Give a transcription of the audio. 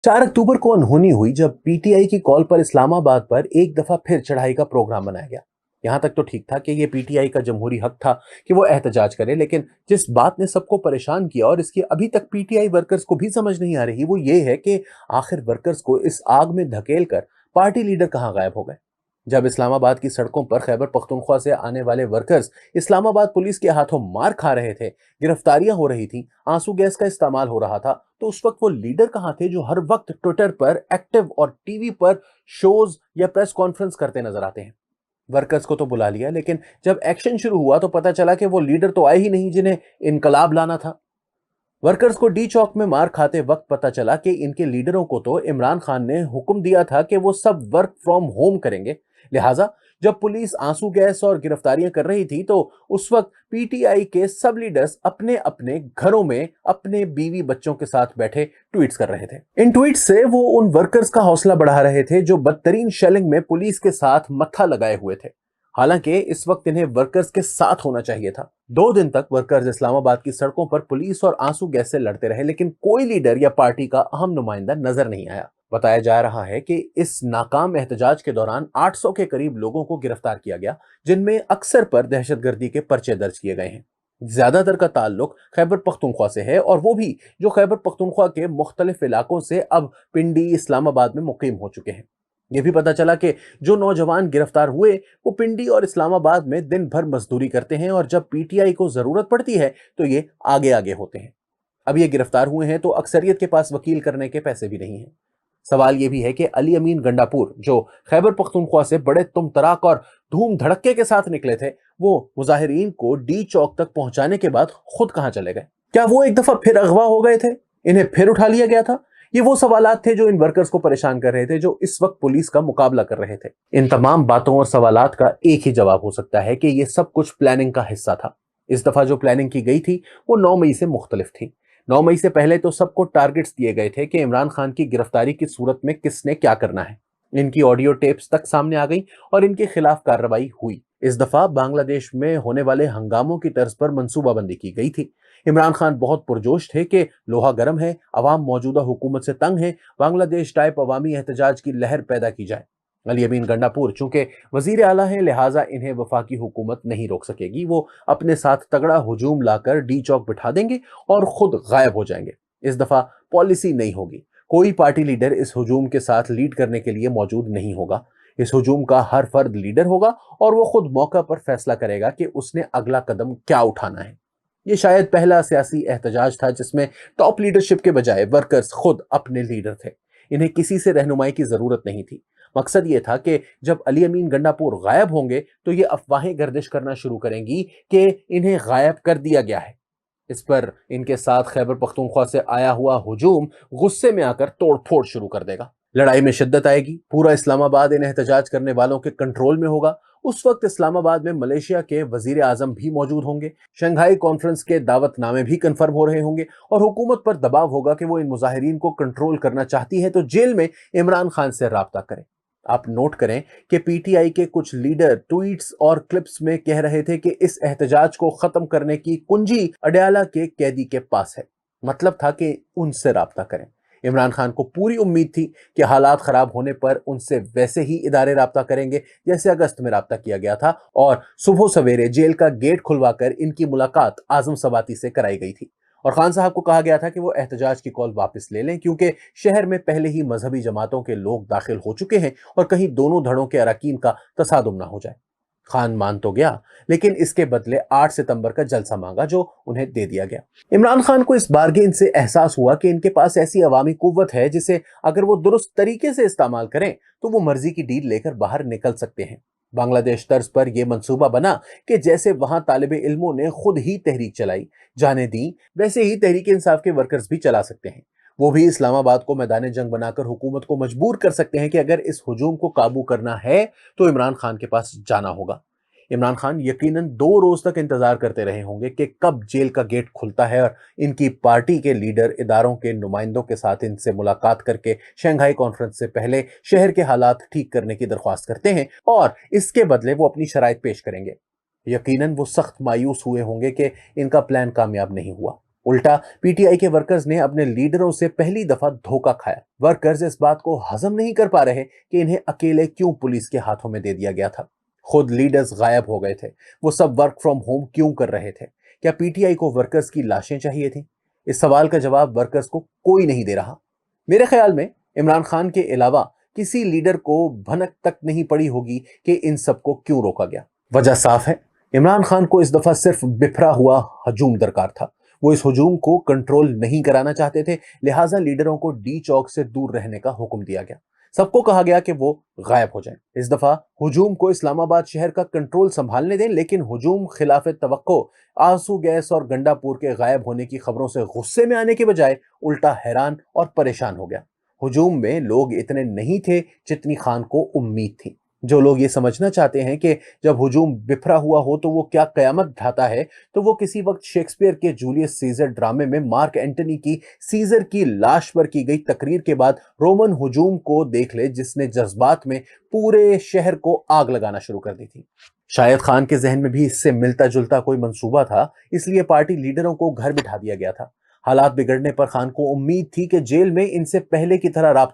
4 अक्टूबर को अनहोनी हुई जब पीटीआई की कॉल पर इस्लामाबाद पर एक दफा फिर चढ़ाई का प्रोग्राम बनाया गया। यहां तक तो ठीक था कि यह पीटीआई का जमहूरी हक था कि वो एहतजाज करे, लेकिन जिस बात ने सबको परेशान किया और इसकी अभी तक पीटीआई वर्कर्स को भी समझ नहीं आ रही वो ये है कि आखिर वर्कर्स को इस आग में धकेल कर पार्टी लीडर कहां गायब हो गए। जब इस्लामाबाद की सड़कों पर खैबर पख्तूनख्वा से आने वाले वर्कर्स इस्लामाबाद पुलिस के हाथों मार खा रहे थे, गिरफ्तारियां हो रही थी, आंसू गैस का इस्तेमाल हो रहा था, तो उस वक्त वो लीडर कहां थे जो हर वक्त ट्विटर पर एक्टिव और टीवी पर शोज या प्रेस कॉन्फ्रेंस करते नजर आते हैं। वर्कर्स को तो बुला लिया, लेकिन जब एक्शन शुरू हुआ तो पता चला कि वो लीडर तो आए ही नहीं जिन्हें इनकलाब लाना था। वर्कर्स को डी चौक में मार खाते वक्त पता चला कि इनके लीडरों को तो इमरान खान ने हुक्म दिया था कि वो सब वर्क फ्रॉम होम करेंगे। लिहाजा जब पुलिस आंसू गैस और गिरफ्तारियां कर रही थी तो उस वक्त पीटीआई के सब लीडर्स अपने अपने घरों में अपने बीवी बच्चों के साथ बैठे ट्वीट्स कर रहे थे। इन ट्वीट्स से वो उन वर्कर्स का हौसला बढ़ा रहे थे जो बदतरीन शेलिंग में पुलिस के साथ मत्था लगाए हुए थे। हालांकि इस वक्त इन्हें वर्कर्स के साथ होना चाहिए था। 2 दिन तक वर्कर्स इस्लामाबाद की सड़कों पर पुलिस और आंसू गैस से लड़ते रहे, लेकिन कोई लीडर या पार्टी का अहम नुमाइंदा नजर नहीं आया। बताया जा रहा है कि इस नाकाम एहतजाज के दौरान 800 के करीब लोगों को गिरफ्तार किया गया, जिनमें अक्सर पर दहशतगर्दी के पर्चे दर्ज किए गए हैं। ज्यादातर का ताल्लुक खैबर पख्तूनख्वा से है, और वो भी जो खैबर पख्तूनख्वा के मुख्तलिफ इलाकों से अब पिंडी इस्लामाबाद में मुकीम हो चुके हैं। यह भी पता चला कि जो नौजवान गिरफ्तार हुए वो पिंडी और इस्लामाबाद में दिन भर मजदूरी करते हैं, और जब पीटीआई को जरूरत पड़ती है तो ये आगे आगे होते हैं। अब ये गिरफ्तार हुए हैं तो अक्सरियत के पास वकील करने के पैसे भी नहीं हैं। सवाल यह भी है कि अली अमीन गंडापुर, जो खैबर पख्तूनख्वा से बड़े तुम तराक और धूम धड़क्के के साथ निकले थे, वो मुजाहिरीन को डी चौक तक पहुंचाने के बाद खुद कहां चले गए? क्या वो एक दफा फिर अगवा हो गए थे? इन्हें फिर उठा लिया गया था? ये वो सवालात थे जो इन वर्कर्स को परेशान कर रहे थे, जो इस वक्त पुलिस का मुकाबला कर रहे थे। इन तमाम बातों और सवालात का एक ही जवाब हो सकता है कि ये सब कुछ प्लानिंग का हिस्सा था। इस दफा जो प्लानिंग की गई थी वो 9 मई से मुख्तलिफ थी। 9 मई से पहले तो सबको टारगेट्स दिए गए थे कि इमरान खान की गिरफ्तारी की सूरत में किसने क्या करना है। इनकी ऑडियो टेप्स तक सामने आ गई और इनके खिलाफ कार्रवाई हुई। इस दफा बांग्लादेश में होने वाले हंगामों की तर्ज पर मंसूबाबंदी की गई थी। इमरान खान बहुत पुरजोश थे कि लोहा गर्म है, अवाम मौजूदा हुकूमत से तंग है, बांग्लादेश टाइप अवामी एहतजाज की लहर पैदा की जाए। अली अमीन गंडापुर चूंकि वजीर आला हैं, लिहाजा इन्हें वफाकी हुकूमत नहीं रोक सकेगी। वो अपने साथ तगड़ा हुजूम लाकर डी चौक बिठा देंगे और खुद गायब हो जाएंगे। इस दफा पॉलिसी नहीं होगी, कोई पार्टी लीडर इस हुजूम के साथ लीड करने के लिए मौजूद नहीं होगा। इस हुजूम का हर फर्द लीडर होगा और वो खुद मौका पर फैसला करेगा कि उसने अगला कदम क्या उठाना है। ये शायद पहला सियासी एहतजाज था जिसमें टॉप लीडरशिप के बजाय वर्कर्स खुद अपने लीडर थे। इन्हें किसी से रहनुमाई की जरूरत नहीं थी। मकसद ये था कि जब अली अमीन गंडापुर गायब होंगे तो ये अफवाहें गर्दिश करना शुरू करेंगी कि इन्हें गायब कर दिया गया है। इस पर इनके साथ खैबर पख्तूनख्वा से आया हुआ हुजूम गुस्से में आकर तोड़फोड़ शुरू कर देगा। लड़ाई में शिद्दत आएगी, पूरा इस्लामाबाद इन एहतजाज करने वालों के कंट्रोल में होगा। उस वक्त इस्लामाबाद में मलेशिया के वजीर आजम भी मौजूद होंगे, शंघाई कॉन्फ्रेंस के दावतनामे भी कंफर्म हो रहे होंगे, और हुकूमत पर दबाव होगा कि वो इन मुजाहिरीन को कंट्रोल करना चाहती है तो जेल में इमरान खान से राब्ता करें। आप नोट करें कि पीटीआई के कुछ लीडर ट्वीट्स और क्लिप्स में कह रहे थे कि इस एहतजाज को खत्म करने की कुंजी अडयाला के कैदी के पास है। मतलब था कि उनसे राब्ता करें। इमरान खान को पूरी उम्मीद थी कि हालात खराब होने पर उनसे वैसे ही इदारे राब्ता करेंगे जैसे अगस्त में राब्ता किया गया था, और सुबह सवेरे जेल का गेट खुलवाकर इनकी मुलाकात आजम सवाती से कराई गई थी। और खान साहब को कहा गया था कि वो एहतजाज की कॉल वापस ले लें, क्योंकि शहर में पहले ही मजहबी जमातों के लोग दाखिल हो चुके हैं और कहीं दोनों धड़ों के अरकान का तसादुम ना हो जाए। खान मान तो गया, लेकिन इसके बदले 8 सितंबर का जलसा मांगा जो उन्हें दे दिया गया। इमरान खान को इस बारगेन से एहसास हुआ कि इनके पास ऐसी अवामी कुव्वत है जिसे अगर वो दुरुस्त तरीके से इस्तेमाल करें तो वो मर्जी की डील लेकर बाहर निकल सकते हैं। बांग्लादेश तर्ज पर यह मंसूबा बना कि जैसे वहां तालिबे इल्मों ने खुद ही तहरीक चलाई, जाने दी, वैसे ही तहरीक इंसाफ के वर्कर्स भी चला सकते हैं। वो भी इस्लामाबाद को मैदान जंग बनाकर हुकूमत को मजबूर कर सकते हैं कि अगर इस हुजूम को काबू करना है तो इमरान खान के पास जाना होगा। इमरान खान यकीनन 2 रोज तक इंतजार करते रहे होंगे कि कब जेल का गेट खुलता है और इनकी पार्टी के लीडर इदारों के नुमाइंदों के साथ इनसे मुलाकात करके शंघाई कॉन्फ्रेंस से पहले शहर के हालात ठीक करने की दरख्वास्त करते हैं और इसके बदले वो अपनी शराइत पेश करेंगे। यकीनन वो सख्त मायूस हुए होंगे कि इनका प्लान कामयाब नहीं हुआ। उल्टा पीटीआई के वर्कर्स ने अपने लीडरों से पहली दफा धोखा खाया। वर्कर्स इस बात को हजम नहीं कर पा रहे कि इन्हें अकेले क्यों पुलिस के हाथों में दे दिया गया था। खुद लीडर्स गायब हो गए थे, वो सब वर्क फ्रॉम होम क्यों कर रहे थे? क्या पीटीआई को वर्कर्स की लाशें चाहिए थी? इस सवाल का जवाब वर्कर्स को कोई नहीं दे रहा। मेरे ख्याल में इमरान खान के अलावा किसी लीडर को भनक तक नहीं पड़ी होगी कि इन सबको क्यों रोका गया। वजह साफ है, इमरान खान को इस दफा सिर्फ बिखरा हुआ हजूम दरकार था। वो इस हजूम को कंट्रोल नहीं कराना चाहते थे, लिहाजा लीडरों को डी चौक से दूर रहने का हुक्म दिया गया। सबको कहा गया कि वो गायब हो जाएं। इस दफा हुजूम को इस्लामाबाद शहर का कंट्रोल संभालने दें, लेकिन हुजूम खिलाफ तवक्को आंसू गैस और गंडापुर के गायब होने की खबरों से गुस्से में आने के बजाय उल्टा हैरान और परेशान हो गया। हुजूम में लोग इतने नहीं थे जितनी खान को उम्मीद थी। जो लोग ये समझना चाहते हैं कि जब हुजूम बिखरा हुआ हो तो वो क्या कयामत ढाता है, तो वो किसी वक्त शेक्सपियर के जूलियस सीजर ड्रामे में मार्क एंटनी की सीजर की लाश पर की गई तकरीर के बाद रोमन हुजूम को देख ले, जिसने जज्बात में पूरे शहर को आग लगाना शुरू कर दी थी। शायद खान के जहन में भी इससे मिलता जुलता कोई मंसूबा था, इसलिए पार्टी लीडरों को घर बिठा दिया गया था। हालात बिगड़ने पर खान को उम्मीद थी कि जेल में इनसे पहले की तरह राब्ता